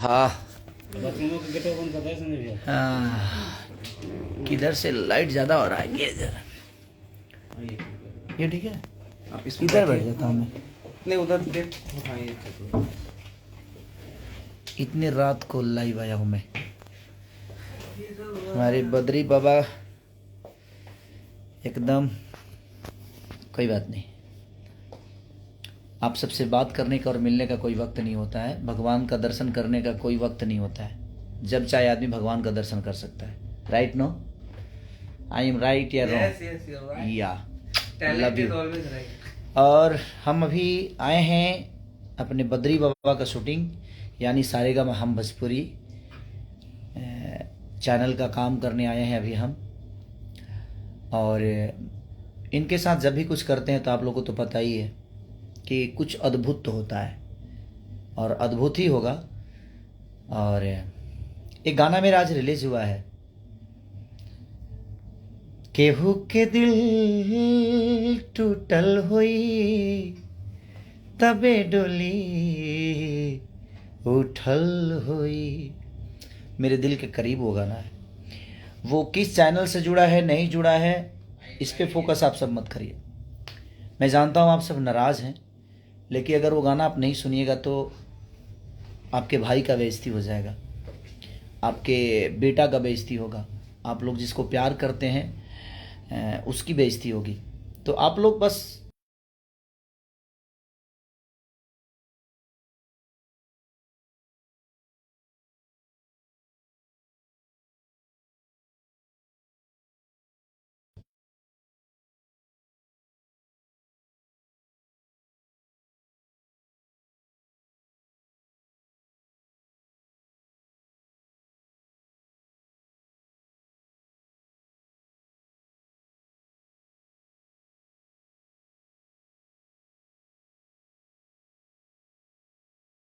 हाँ बाथरूमों का gate open करता है संजय भैया। किधर से लाइट ज़्यादा हो रहा है? ये इधर, ये ठीक है। आप इसमें इधर बैठ जाता हूँ मैं। नहीं उधर देख। हाँ ये तो इतनी रात को लाइव आया हूँ मैं। हमारे बद्री बाबा एकदम, कोई बात नहीं। आप सबसे बात करने का और मिलने का कोई वक्त नहीं होता है। भगवान का दर्शन करने का कोई वक्त नहीं होता है। जब चाहे आदमी भगवान का दर्शन कर सकता है। Right? No I am right या रॉन्ग? या लव यू। और हम अभी आए हैं अपने बद्री बाबा का शूटिंग, यानी सारेगामा हम भोजपुरी चैनल का काम करने आए हैं अभी हम। और इनके साथ जब भी कुछ करते हैं तो आप लोगों को तो पता ही है कि कुछ अद्भुत तो होता है, और अद्भुत ही होगा। और एक गाना मेरा आज रिलीज हुआ है, केहू के दिल टूटल होई तबे डोली उठल होई। मेरे दिल के करीब वो गाना है। वो किस चैनल से जुड़ा है नहीं जुड़ा है इस पे फोकस आप सब मत करिए। मैं जानता हूँ आप सब नाराज़ हैं, लेकिन अगर वो गाना आप नहीं सुनिएगा तो आपके भाई का बेइज्जती हो जाएगा, आपके बेटा का बेइज्जती होगा, आप लोग जिसको प्यार करते हैं उसकी बेइज्जती होगी। तो आप लोग बस